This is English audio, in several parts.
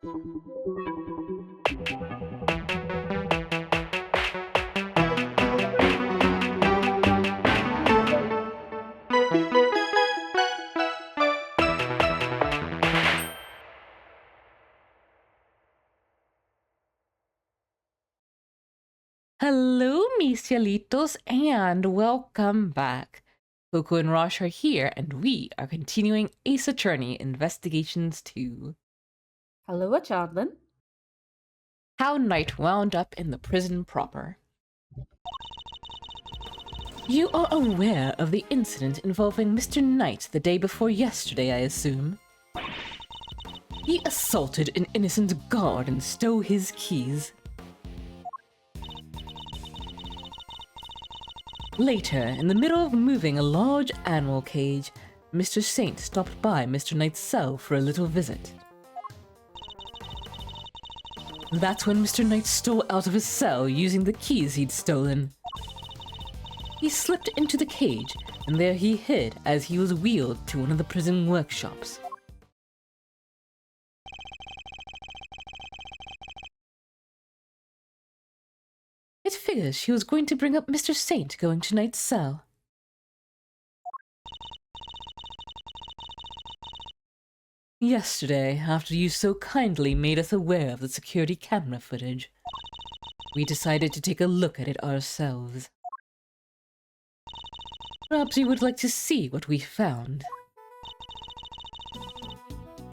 Hello, mis cielitos, and welcome back. Coco and Rosh are here, and we are continuing Ace Attorney Investigations 2. Hello, Chandlin. How Knight wound up in the prison proper. You are aware of the incident involving Mr. Knight the day before yesterday, I assume? He assaulted an innocent guard and stole his keys. Later, in the middle of moving a large animal cage, Mr. Saint stopped by Mr. Knight's cell for a little visit. That's when Mr. Knight stole out of his cell using the keys he'd stolen. He slipped into the cage, and there he hid as he was wheeled to one of the prison workshops. It figures she was going to bring up Mr. Saint going to Knight's cell. Yesterday, after you so kindly made us aware of the security camera footage, we decided to take a look at it ourselves. Perhaps you would like to see what we found.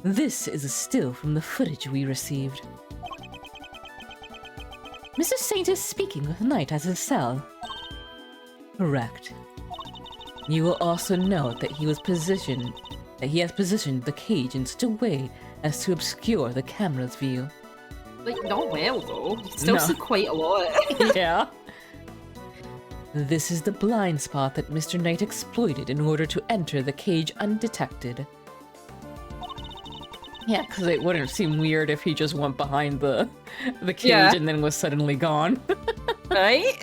This is a still from the footage we received. Mr. Saint is speaking with Knight at his cell. Correct. You will also note that he has positioned the cage in such a way as to obscure the camera's view. Like, not well, though. You still see quite a lot. Yeah. This is the blind spot that Mr. Knight exploited in order to enter the cage undetected. Yeah, because it wouldn't seem weird if he just went behind the cage and then was suddenly gone. Right?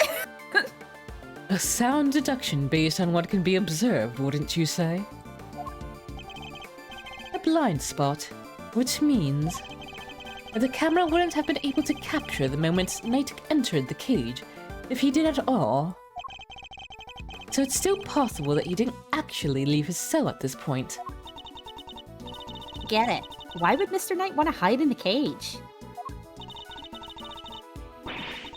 A sound deduction based on what can be observed, wouldn't you say? A blind spot, which means that the camera wouldn't have been able to capture the moment Knight entered the cage, if he did at all. So it's still possible that he didn't actually leave his cell at this point. Get it. Why would Mr. Knight want to hide in the cage?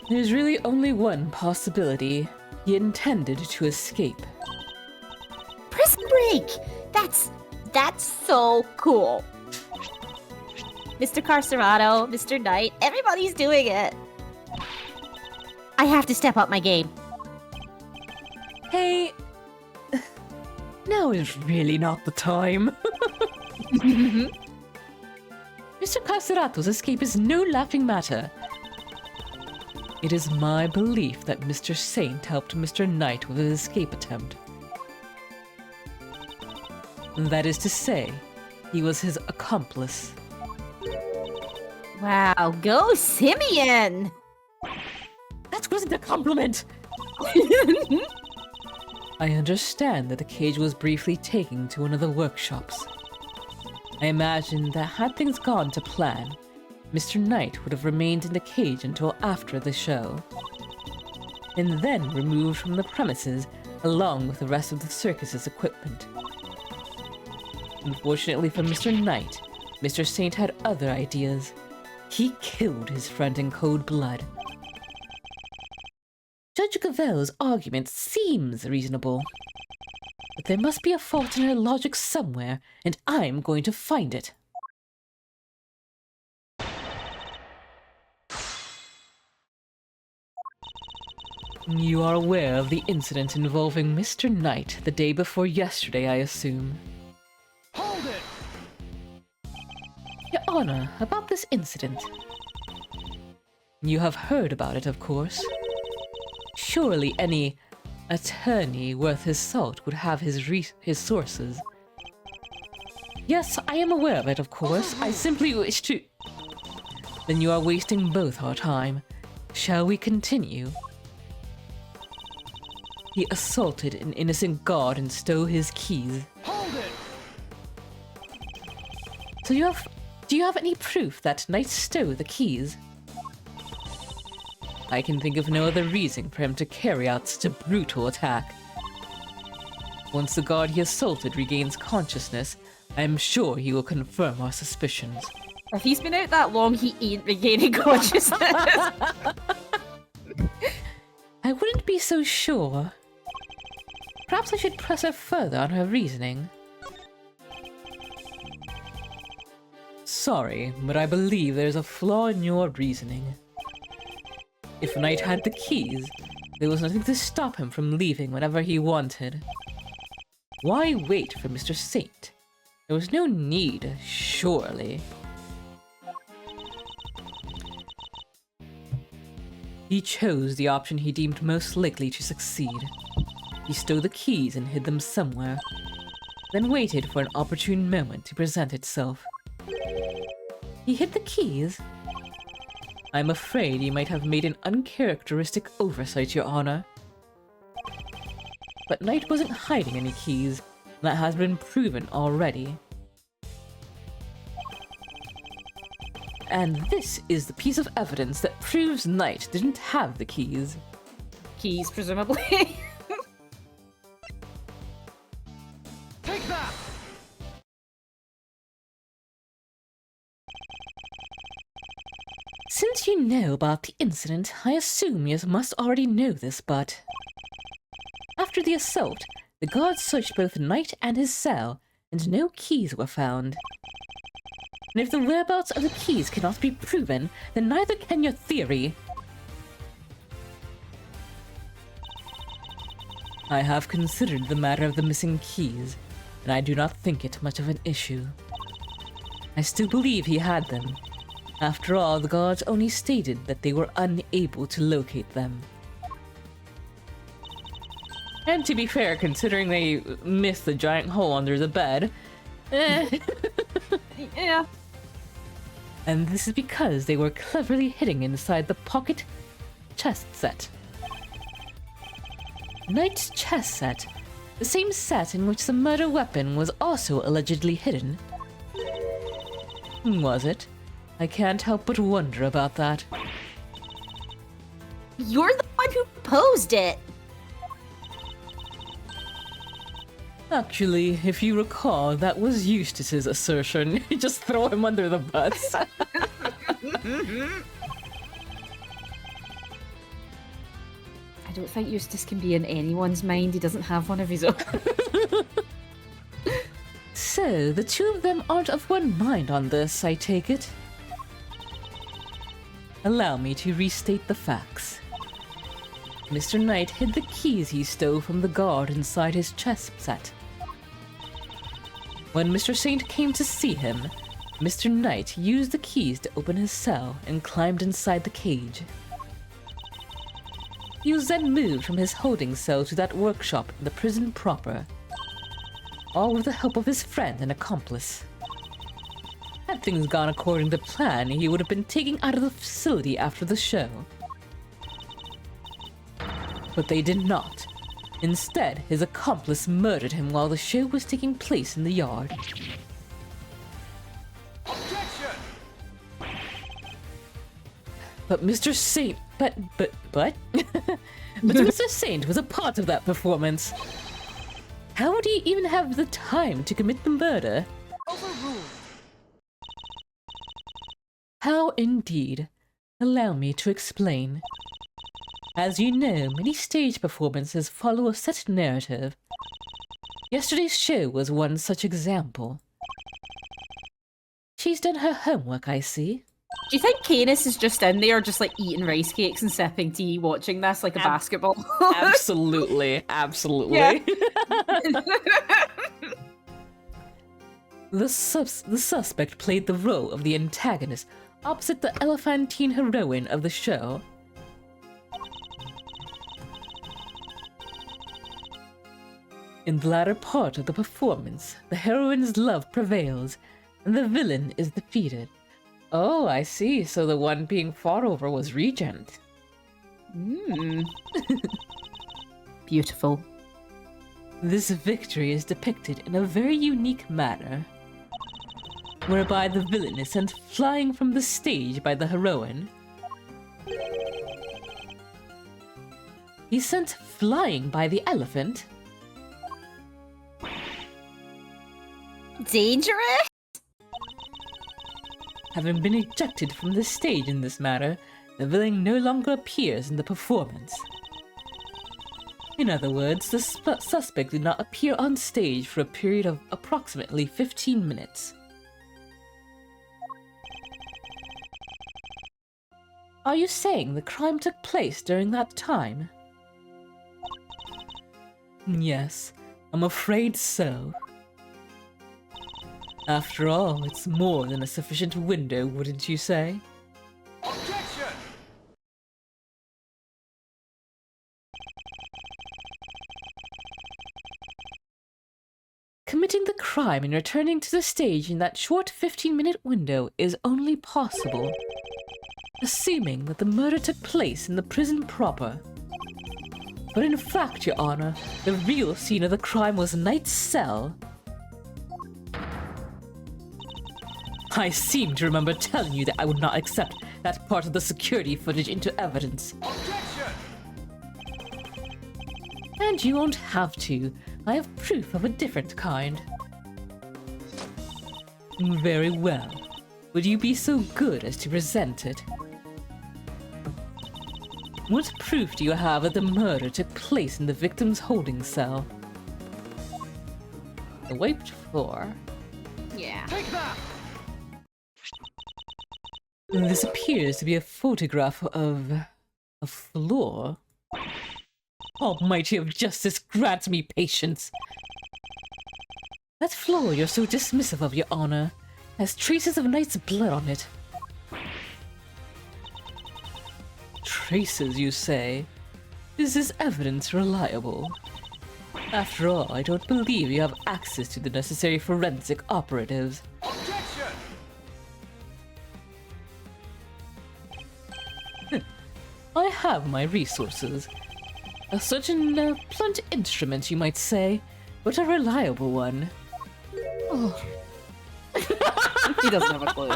There's really only one possibility. He intended to escape. Prison break! That's so cool. Mr. Carcerado, Mr. Knight, everybody's doing it. I have to step up my game. Hey, now is really not the time. Mr. Carcerato's escape is no laughing matter. It is my belief that Mr. Saint helped Mr. Knight with his escape attempt. That is to say, he was his accomplice. Wow, go Simeon! That wasn't a compliment! I understand that the cage was briefly taken to one of the workshops. I imagine that had things gone to plan, Mr. Knight would have remained in the cage until after the show, and then removed from the premises along with the rest of the circus's equipment. Unfortunately for Mr. Knight, Mr. Saint had other ideas. He killed his friend in cold blood. Judge Gavel's argument seems reasonable, but there must be a fault in her logic somewhere, and I'm going to find it. You are aware of the incident involving Mr. Knight the day before yesterday, I assume. Hold it! Your Honor, about this incident. You have heard about it, of course. Surely any attorney worth his salt would have his sources. Yes, I am aware of it, of course. I simply wish to... Then you are wasting both our time. Shall we continue? He assaulted an innocent guard and stole his keys. Hold it! So you have Do you have any proof that Knight stole the keys? I can think of no other reason for him to carry out such a brutal attack. Once the guard he assaulted regains consciousness, I am sure he will confirm our suspicions. If he's been out that long, he ain't regaining consciousness. I wouldn't be so sure. Perhaps I should press her further on her reasoning. Sorry, but I believe there's a flaw in your reasoning. If Knight had the keys, there was nothing to stop him from leaving whenever he wanted. Why wait for Mr. Saint? There was no need, surely. He chose the option he deemed most likely to succeed. He stole the keys and hid them somewhere, then waited for an opportune moment to present itself. He hid the keys? I'm afraid you might have made an uncharacteristic oversight, Your Honor. But Knight wasn't hiding any keys. That has been proven already. And this is the piece of evidence that proves Knight didn't have the keys. Keys, presumably. Take that! Since you know about the incident, I assume you must already know this, but... After the assault, the guards searched both Knight and his cell, and no keys were found. And if the whereabouts of the keys cannot be proven, then neither can your theory. I have considered the matter of the missing keys, and I do not think it much of an issue. I still believe he had them. After all, the guards only stated that they were unable to locate them. And to be fair, considering they missed the giant hole under the bed, Yeah. And this is because they were cleverly hidden inside the pocket chest set. Knight's chest set, the same set in which the murder weapon was also allegedly hidden. Was it? I can't help but wonder about that. You're the one who posed it. Actually, if you recall, that was Eustace's assertion. Just throw him under the bus. I don't think Eustace can be in anyone's mind. He doesn't have one of his own. So, the two of them aren't of one mind on this, I take it? Allow me to restate the facts. Mr. Knight hid the keys he stole from the guard inside his chest set. When Mr. Saint came to see him, Mr. Knight used the keys to open his cell and climbed inside the cage. He was then moved from his holding cell to that workshop in the prison proper, all with the help of his friend and accomplice. Had things gone according to plan, he would have been taken out of the facility after the show. But they did not. Instead, his accomplice murdered him while the show was taking place in the yard. Objection! But Mr. Saint... But... But Mr. Saint was a part of that performance. How would he even have the time to commit the murder? Overruled. How indeed. Allow me to explain. As you know, many stage performances follow a set narrative. Yesterday's show was one such example. She's done her homework, I see. Do you think Canis is just in there, just like eating rice cakes and sipping tea, watching this like a basketball? Absolutely, absolutely. Yeah. The suspect played the role of the antagonist opposite the elephantine heroine of the show. In the latter part of the performance, the heroine's love prevails, and the villain is defeated. Oh, I see. So the one being fought over was Regent. Beautiful. This victory is depicted in a very unique manner. whereby the villain is sent flying from the stage by the heroine. He's sent flying by the elephant. Dangerous? Having been ejected from the stage in this manner, the villain no longer appears in the performance. In other words, the suspect did not appear on stage for a period of approximately 15 minutes. Are you saying the crime took place during that time? Yes, I'm afraid so. After all, it's more than a sufficient window, wouldn't you say? Objection! Committing the crime and returning to the stage in that short 15-minute window is only possible, assuming that the murder took place in the prison proper. But in fact, Your Honor, the real scene of the crime was Knight's cell. I seem to remember telling you that I would not accept that part of the security footage into evidence. Objection! And you won't have to. I have proof of a different kind. Very well. Would you be so good as to present it? What proof do you have that the murder took place in the victim's holding cell? The wiped floor. Yeah. Take that! This appears to be a photograph of a floor. Almighty of justice, grant me patience. That floor you're so dismissive of, Your Honor, has traces of Knight's blood on it. Traces, you say? Is this evidence reliable? After all, I don't believe you have access to the necessary forensic operatives. Objection! I have my resources. A certain blunt instrument, you might say, but a reliable one. Oh. He doesn't have a clue.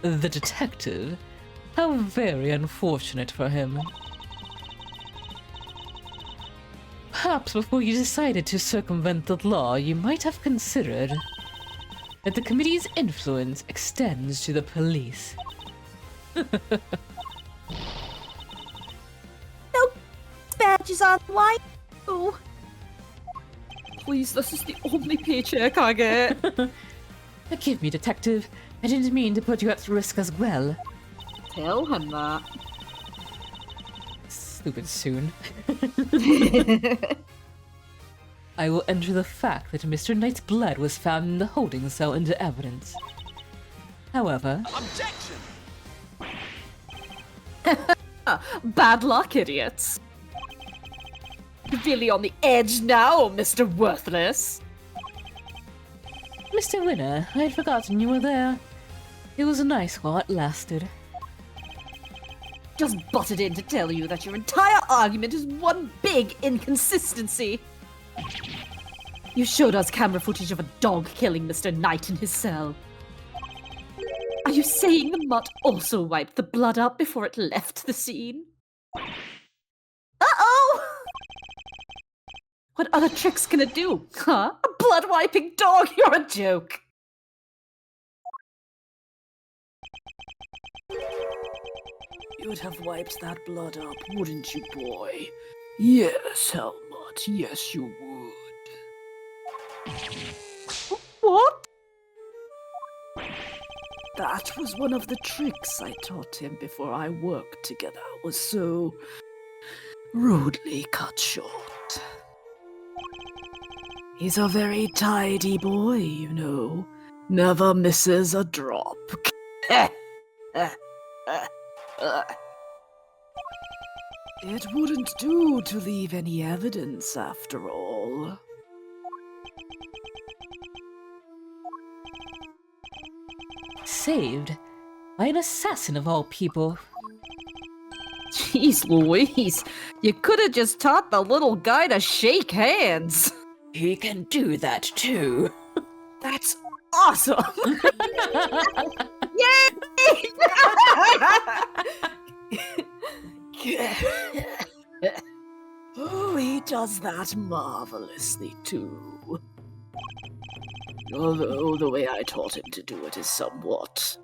The detective? How very unfortunate for him. Perhaps before you decided to circumvent the law, you might have considered that the committee's influence extends to the police. No badges on white. Oh. Please, this is the only paycheck I get. Forgive me, detective. I didn't mean to put you at risk as well. Tell him that. Stupid soon. I will enter the fact that Mr. Knight's blood was found in the holding cell into evidence. However... Objection! Bad luck, idiots. You're really on the edge now, Mr. Worthless. Mr. Winner, I had forgotten you were there. It was nice while it lasted. Just butted in to tell you that your entire argument is one big inconsistency. You showed us camera footage of a dog killing Mr. Knight in his cell. Are you saying the mutt also wiped the blood up before it left the scene? Uh-oh! What other tricks can it do? Huh? A blood-wiping dog? You're a joke! You'd have wiped that blood up, wouldn't you, boy? Yes, Helmut, yes you would. What? That was one of the tricks I taught him before I worked together, was so rudely cut short. He's a very tidy boy, you know. Never misses a drop. It wouldn't do to leave any evidence, after all. Saved? By an assassin of all people. Jeez Louise, you could have just taught the little guy to shake hands. He can do that too. awesome! Oh, he does that marvelously too. Although the way I taught him to do it is somewhat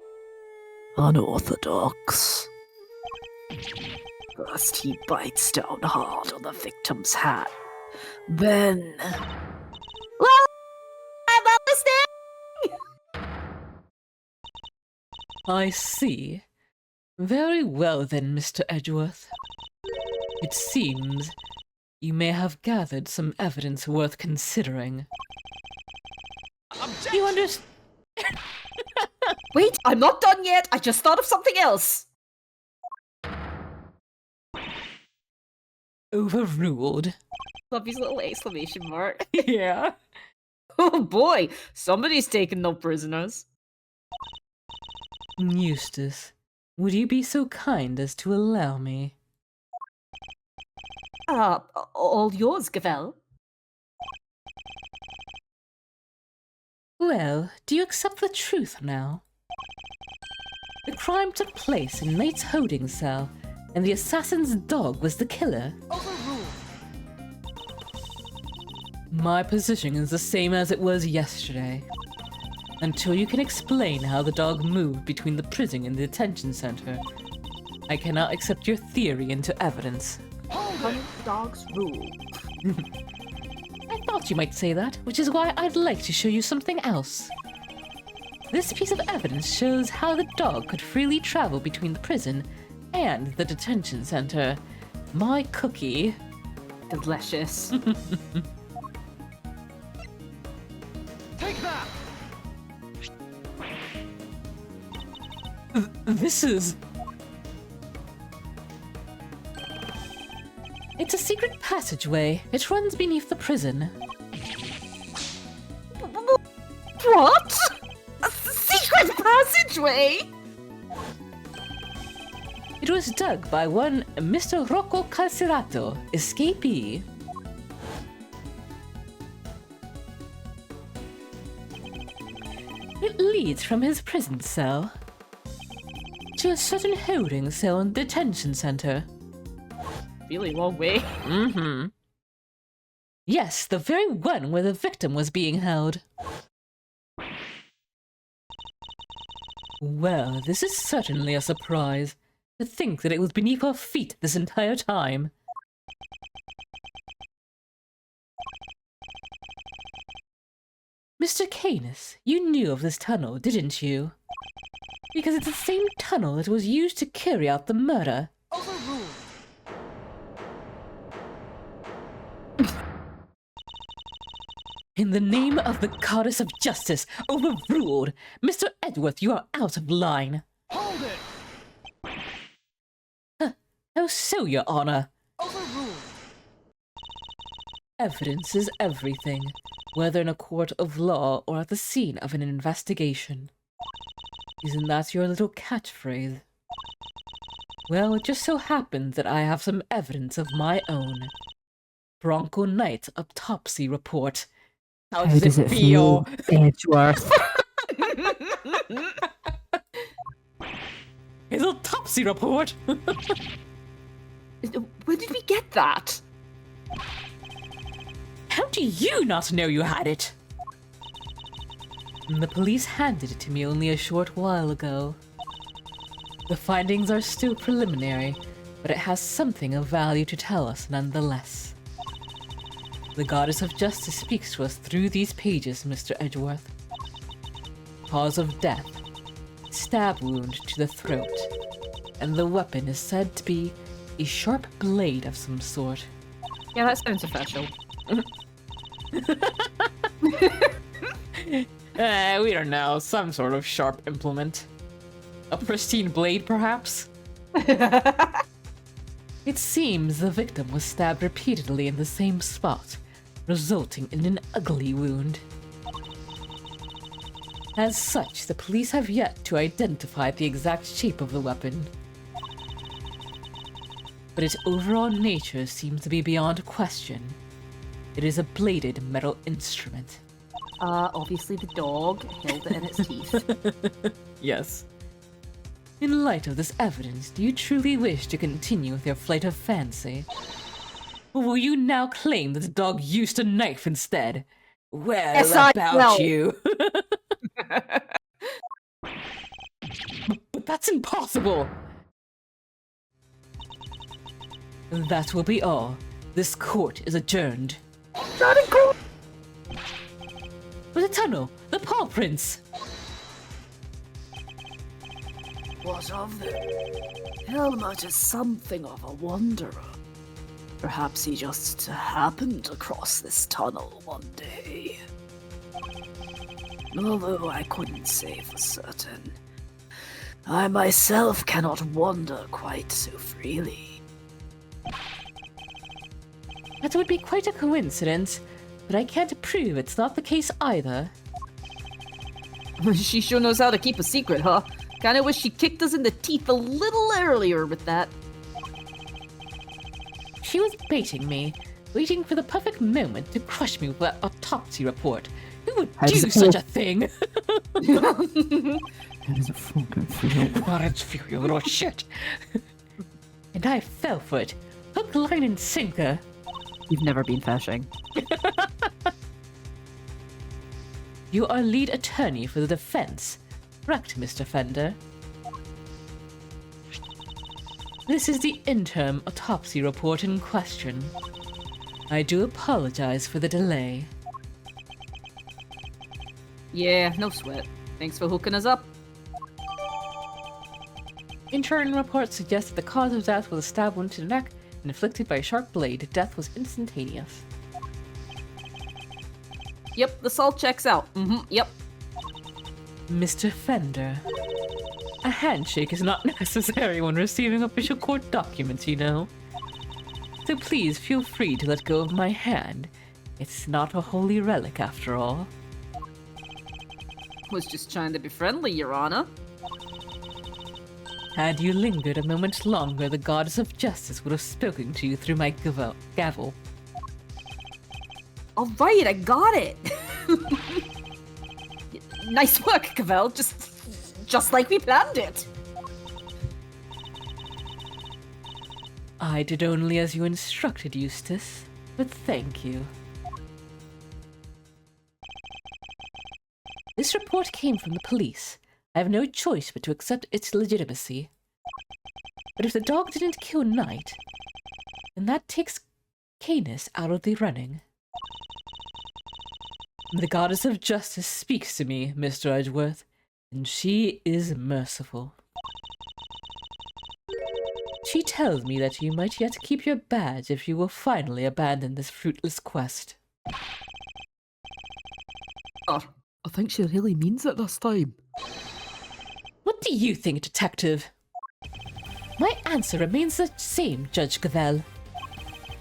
unorthodox. First, he bites down hard on the victim's hand. Then, Well, I'm listening! I see. Very well then, Mr. Edgeworth. It seems you may have gathered some evidence worth considering. You understand? Wait, I'm not done yet. I just thought of something else. Overruled. Love his little exclamation mark. Yeah. Oh boy, somebody's taking no prisoners. Eustace, would you be so kind as to allow me? All yours, Gavel. Well, do you accept the truth now? The crime took place in Knight's holding cell, and the assassin's dog was the killer. Overruled. My position is the same as it was yesterday. Until you can explain how the dog moved between the prison and the detention center, I cannot accept your theory into evidence. Hold it. Dogs rule. I thought you might say that, which is why I'd like to show you something else. This piece of evidence shows how the dog could freely travel between the prison and the detention center. My cookie. Delicious. Take that. This is... It's a secret passageway. It runs beneath the prison. What? A secret passageway? It was dug by one Mr. Rocco Calcerato, escapee. It leads from his prison cell to a certain holding cell in the detention center. Really long way. Mm-hmm. Yes, the very one where the victim was being held. Well, this is certainly a surprise. To think that it was beneath our feet this entire time. Mr. Canis, you knew of this tunnel, didn't you? Because it's the same tunnel that was used to carry out the murder. Overruled. In the name of the goddess of justice, overruled! Mr. Edgeworth, you are out of line. Hold it. How so, Your Honor? Overruled. Evidence is everything, whether in a court of law or at the scene of an investigation. Isn't that your little catchphrase? Well, it just so happens that I have some evidence of my own. Bronco Knight autopsy report. How does it feel? Edgeworth? His autopsy report! Where did we get that? How do you not know you had it? The police handed it to me only a short while ago. The findings are still preliminary, but it has something of value to tell us nonetheless. The goddess of justice speaks to us through these pages, Mr. Edgeworth. Cause of death: stab wound to the throat, and the weapon is said to be a sharp blade of some sort. Yeah, that sounds official. We don't know, some sort of sharp implement. A pristine blade, perhaps? It seems the victim was stabbed repeatedly in the same spot, resulting in an ugly wound. As such, the police have yet to identify the exact shape of the weapon. But its overall nature seems to be beyond question. It is a bladed metal instrument. Obviously the dog held it in its teeth. Yes. In light of this evidence, do you truly wish to continue with your flight of fancy? Or will you now claim that the dog used a knife instead? Well, Yes, I about will. you. But that's impossible! That will be all. This court is adjourned. Not in court! But the tunnel, the paw prints! What of them? Helmut is something of a wanderer. Perhaps he just happened across this tunnel one day. Although I couldn't say for certain. I myself cannot wander quite so freely. That would be quite a coincidence, but I can't prove it's not the case either. She sure knows how to keep a secret, huh? Kinda wish she kicked us in the teeth a little earlier with that. She was baiting me, waiting for the perfect moment to crush me with that autopsy report. Who would do such a thing? That is a fucking feel. What it's for, you little shit. And I fell for it. Hook, line, and sinker. You've never been fishing. You are lead attorney for the defense, correct, Mr. Fender? This is the interim autopsy report in question. I do apologize for the delay. Yeah, no sweat. Thanks for hooking us up. Interim report suggests that the cause of death was a stab wound to the neck and inflicted by a sharp blade. Death was instantaneous. Yep, the salt checks out. Yep. Mr. Fender, a handshake is not necessary when receiving official court documents, you know. So please feel free to let go of my hand. It's not a holy relic after all. Was just trying to be friendly, Your Honor. Had you lingered a moment longer, the goddess of justice would have spoken to you through my gavel. All right, I got it. Nice work, Cavell. Just like we planned it. I did only as you instructed, Eustace, but thank you. This report came from the police. I have no choice but to accept its legitimacy. But if the dog didn't kill Knight, then that takes Canis out of the running. The goddess of justice speaks to me, Mr. Edgeworth, and she is merciful. She tells me that you might yet keep your badge if you will finally abandon this fruitless quest. I think she really means it this time. What do you think, Detective? My answer remains the same, Judge Cavell.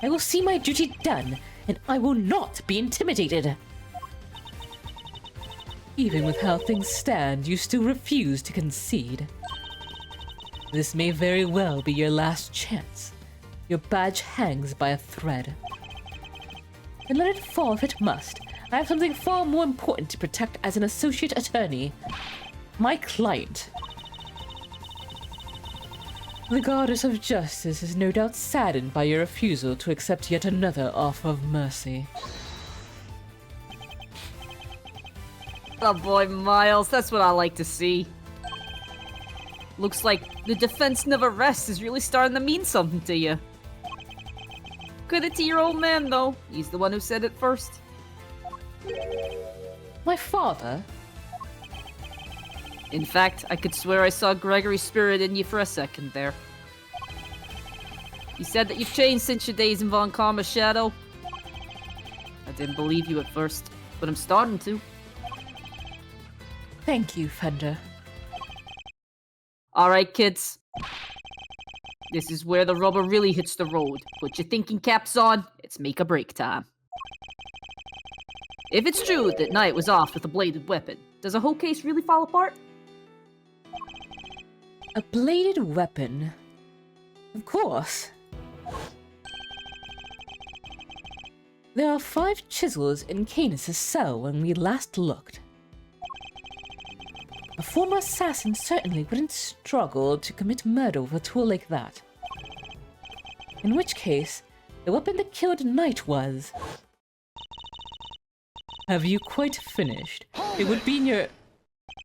I will see my duty done, and I will not be intimidated. Even with how things stand, you still refuse to concede. This may very well be your last chance. Your badge hangs by a thread. And let it fall if it must. I have something far more important to protect as an associate attorney. My client. The goddess of justice is no doubt saddened by your refusal to accept yet another offer of mercy. Oh boy, Miles, that's what I like to see. Looks like the defense never rests is really starting to mean something to you. Credit to your old man, though. He's the one who said it first. My father? In fact, I could swear I saw Gregory's spirit in you for a second there. You said that you've changed since your days in Von Karma's shadow. I didn't believe you at first, but I'm starting to. Thank you, Fender. Alright, kids. This is where the rubber really hits the road. Put your thinking caps on, it's make or break time. If it's true that Knight was off with a bladed weapon, does the whole case really fall apart? A bladed weapon? Of course. There are 5 chisels in Canis' cell when we last looked. A former assassin certainly wouldn't struggle to commit murder with a tool like that. In which case, the weapon that killed Knight was... Have you quite finished? It would be in your...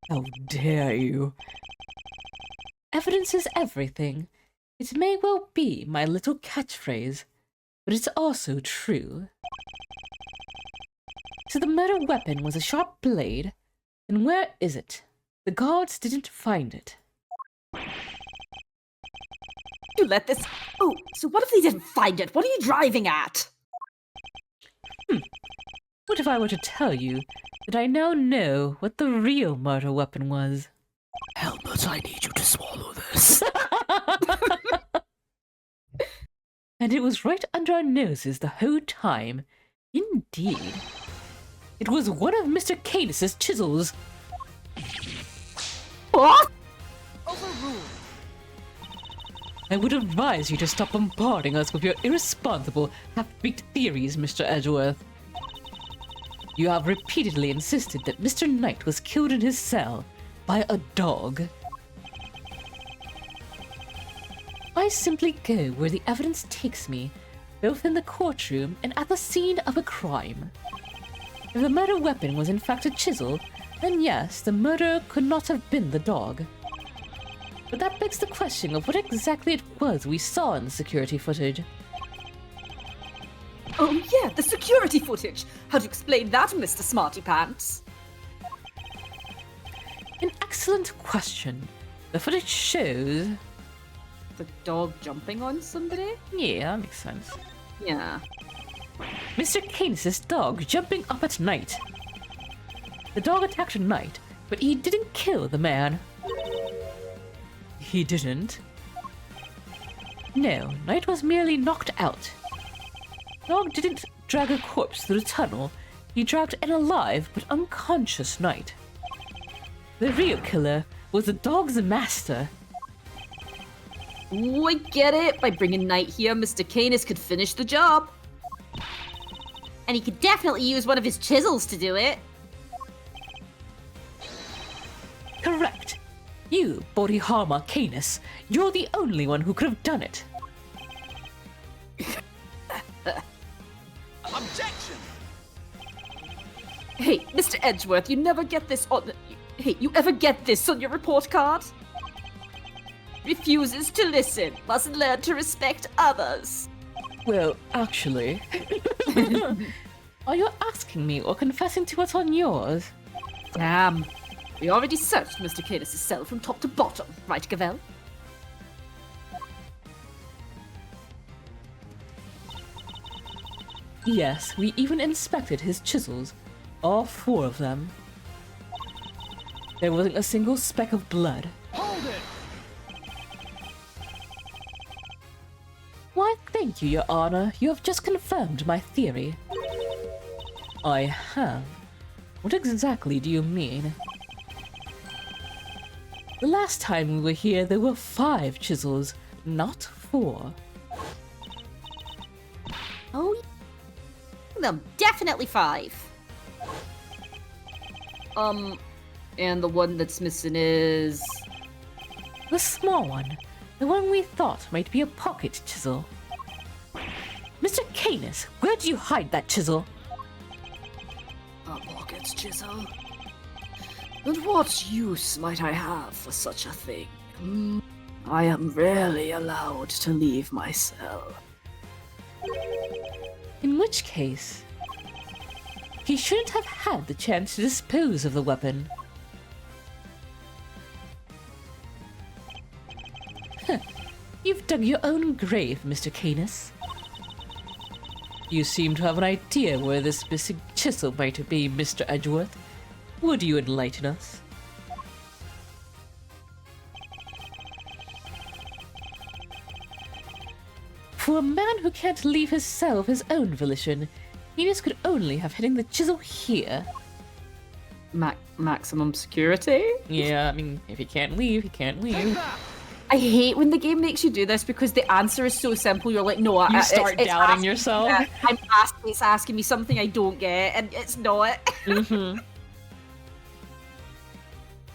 How dare you? Evidence is everything. It may well be my little catchphrase, but it's also true. So the murder weapon was a sharp blade, then where is it? The guards didn't find it. You let this... Oh, so what if they didn't find it? What are you driving at? What if I were to tell you that I now know what the real murder weapon was? Helmut, I need you to swallow this. And it was right under our noses the whole time. Indeed. It was one of Mr. Canis' chisels. What? Overruled. I would advise you to stop bombarding us with your irresponsible, half-baked theories, Mr. Edgeworth. You have repeatedly insisted that Mr. Knight was killed in his cell by a dog. I simply go where the evidence takes me, both in the courtroom and at the scene of a crime. If the murder weapon was in fact a chisel, then yes, the murderer could not have been the dog. But that begs the question of what exactly it was we saw in the security footage. Oh yeah, the security footage. How do you explain that, Mr. Smarty Pants? An excellent question. The footage shows... The dog jumping on somebody? Yeah, that makes sense. Yeah. Mr. Canis' dog jumping up at Knight. The dog attacked Knight, but he didn't kill the man. He didn't. No, Knight was merely knocked out. Dog didn't drag a corpse through the tunnel. He dragged an alive but unconscious Knight. The real killer was the dog's master. Ooh, I get it. By bringing Knight here, Mr. Canis could finish the job. And he could definitely use one of his chisels to do it. Correct. You, Bodhihama Canis, you're the only one who could have done it. Objection. Hey, Mr. Edgeworth, you never get this on... Hey, you ever get this on your report card? Refuses to listen, must learn to respect others. Well, actually... Are you asking me or confessing to what's on yours? Damn. We already searched Mr. Canis' cell from top to bottom, right, Gavel? Yes, we even inspected his chisels. All 4 of them. There wasn't a single speck of blood. Hold it. Why, thank you, Your Honor. You have just confirmed my theory. I have. What exactly do you mean? The last time we were here, there were 5 chisels, not 4. Oh, well, definitely 5. And the one that's missing is... The small one. The one we thought might be a pocket chisel. Mr. Canis, where do you hide that chisel? A pocket chisel? And what use might I have for such a thing? I am rarely allowed to leave my cell. In which case, he shouldn't have had the chance to dispose of the weapon. You've dug your own grave, Mr. Canis. You seem to have an idea where this missing chisel might be, Mr. Edgeworth. Would you enlighten us? For a man who can't leave his cell of his own volition, Canis could only have hidden the chisel here. Maximum security? Yeah, I mean, if he can't leave, he can't Take leave. that. I hate when the game makes you do this because the answer is so simple. You're like, no, You start doubting asking, yourself. It's asking me something I don't get, and it's not. Mm-hmm.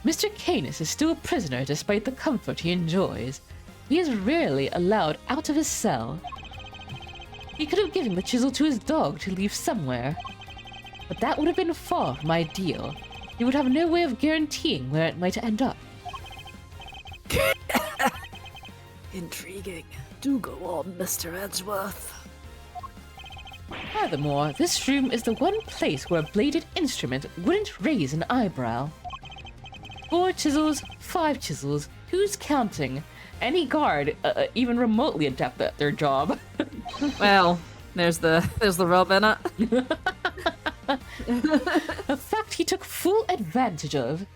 Mr. Canis is still a prisoner despite the comfort he enjoys. He is rarely allowed out of his cell. He could have given the chisel to his dog to leave somewhere, but that would have been far from ideal. He would have no way of guaranteeing where it might end up. Intriguing. Do go on, Mr. Edgeworth. Furthermore, this room is the one place where a bladed instrument wouldn't raise an eyebrow. 4 chisels, 5 chisels, who's counting? Any guard, even remotely adept at their job. Well, there's the rub in it. A fact he took full advantage of.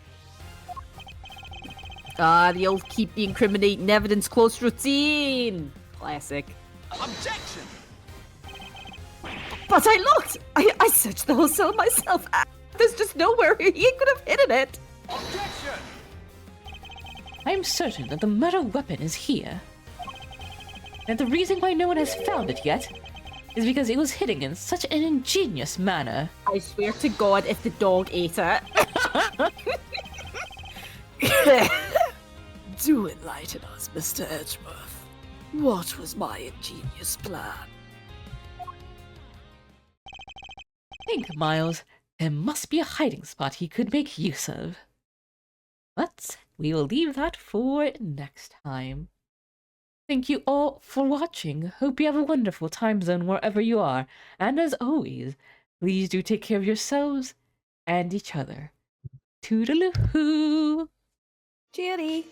Ah, the old keep the incriminating evidence close routine. Classic. Objection! But I looked! I searched the whole cell myself. There's just nowhere he could have hidden it. Objection! I am certain that the murder weapon is here. And the reason why no one has found it yet is because it was hidden in such an ingenious manner. I swear to God, if the dog ate it. Do enlighten us, Mr. Edgeworth. What was my ingenious plan? Think, Miles, there must be a hiding spot he could make use of. But we will leave that for next time. Thank you all for watching. Hope you have a wonderful time zone wherever you are. And as always, please do take care of yourselves and each other. Toodaloo! Cheery.